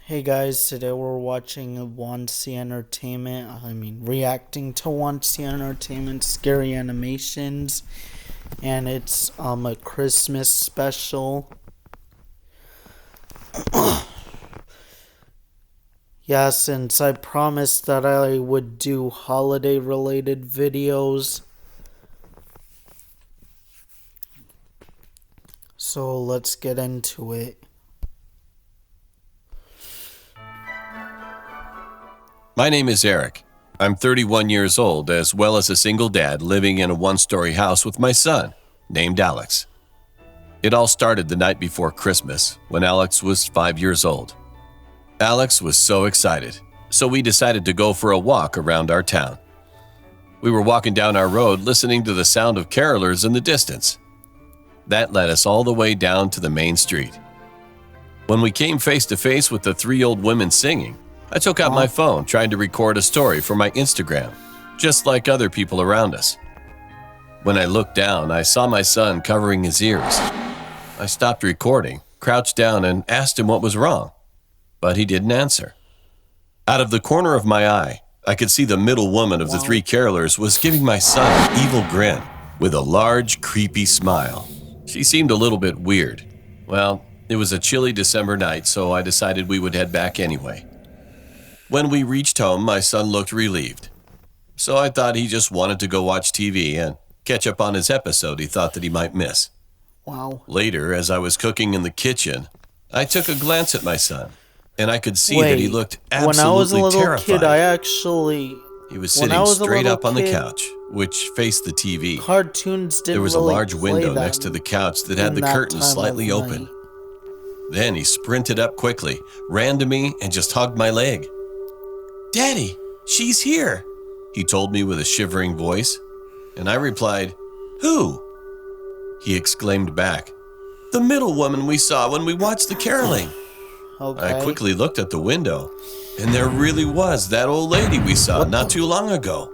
Hey guys, today we're watching reacting to Wancy Entertainment Scary Animations, and it's a Christmas special. Yeah, since I promised that I would do holiday related videos. So let's get into it. My name is Eric. I'm 31 years old, as well as a single dad living in a one-story house with my son, named Alex. It all started the night before Christmas, when Alex was 5 years old. Alex was so excited, so we decided to go for a walk around our town. We were walking down our road listening to the sound of carolers in the distance. That led us all the way down to the main street. When we came face to face with the three old women singing, I took out my phone trying to record a story for my Instagram, just like other people around us. When I looked down, I saw my son covering his ears. I stopped recording, crouched down, and asked him what was wrong, but he didn't answer. Out of the corner of my eye, I could see the middle woman of the three carolers was giving my son an evil grin with a large, creepy smile. She seemed a little bit weird. Well, it was a chilly December night, so I decided we would head back anyway. When we reached home, my son looked relieved. So I thought he just wanted to go watch TV and catch up on his episode he thought that he might miss. Wow. Later, as I was cooking in the kitchen, I took a glance at my son, and I could see that he looked absolutely terrified. When I was a little kid, He was sitting straight up on the couch, which faced the TV. Cartoons didn't There was a really large window play next to the couch that had the curtain slightly open. Then he sprinted up quickly, ran to me, and just hugged my leg. "Daddy, she's here," he told me with a shivering voice, and I replied, "Who?" He exclaimed back, "The middle woman we saw when we watched the caroling." Okay. I quickly looked at the window, and there really was that old lady we saw not too long ago.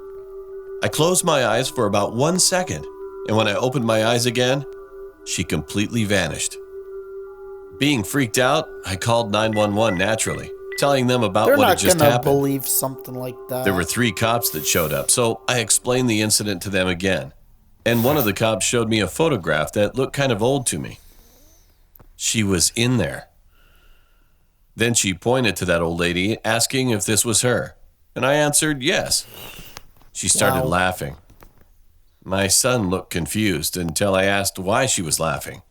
I closed my eyes for about 1 second, and when I opened my eyes again, she completely vanished. Being freaked out, I called 911 naturally, telling them about what had just happened. They're not gonna believe something like that. There were 3 cops that showed up, so I explained the incident to them again. And one of the cops showed me a photograph that looked kind of old to me. She was in there. Then she pointed to that old lady, asking if this was her, and I answered yes. She started laughing. My son looked confused until I asked why she was laughing.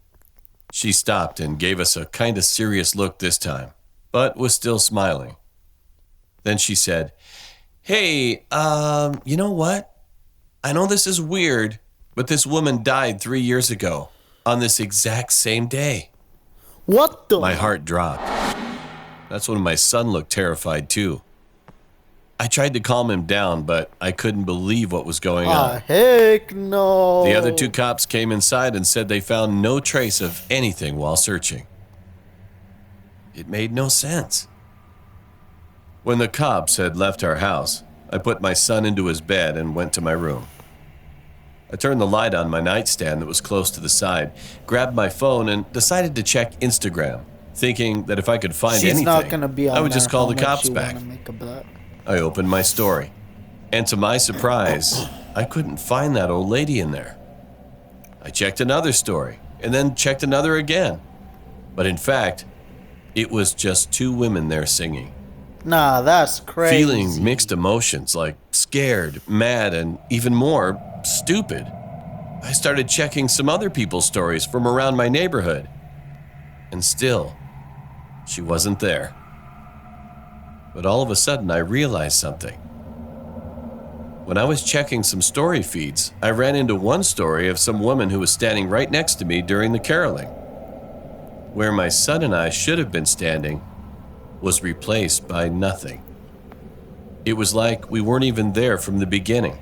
She stopped and gave us a kind of serious look this time, but was still smiling. Then she said, "Hey, you know what? I know this is weird, but this woman died 3 years ago on this exact same day." What the? My heart dropped. That's when my son looked terrified too. I tried to calm him down, but I couldn't believe what was going on. Heck no. The other 2 cops came inside and said they found no trace of anything while searching. It made no sense. When the cops had left our house, I put my son into his bed and went to my room. I turned the light on my nightstand that was close to the side, grabbed my phone, and decided to check Instagram, thinking that if I could find anything, I would just call the cops back. I opened my story, and to my surprise, I couldn't find that old lady in there. I checked another story, and then checked another again. But in fact, it was just 2 women there singing. Nah, that's crazy. Feeling mixed emotions like scared, mad, and even more, stupid. I started checking some other people's stories from around my neighborhood. And still, she wasn't there. But all of a sudden, I realized something. When I was checking some story feeds, I ran into one story of some woman who was standing right next to me during the caroling. Where my son and I should have been standing was replaced by nothing. It was like we weren't even there from the beginning.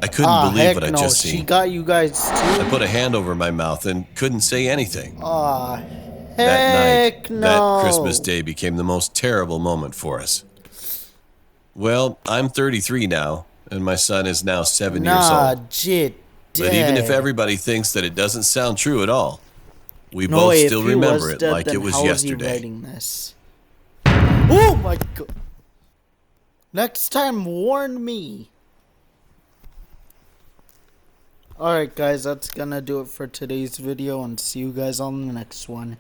I couldn't believe what I just seen. She got you guys too? I put a hand over my mouth and couldn't say anything. That night, that Christmas day became the most terrible moment for us. Well, I'm 33 now, and my son is now 7 years old. But even if everybody thinks that it doesn't sound true at all, we both still remember it like it was yesterday. Oh my god. Next time, warn me. Alright guys, that's gonna do it for today's video, and see you guys on the next one.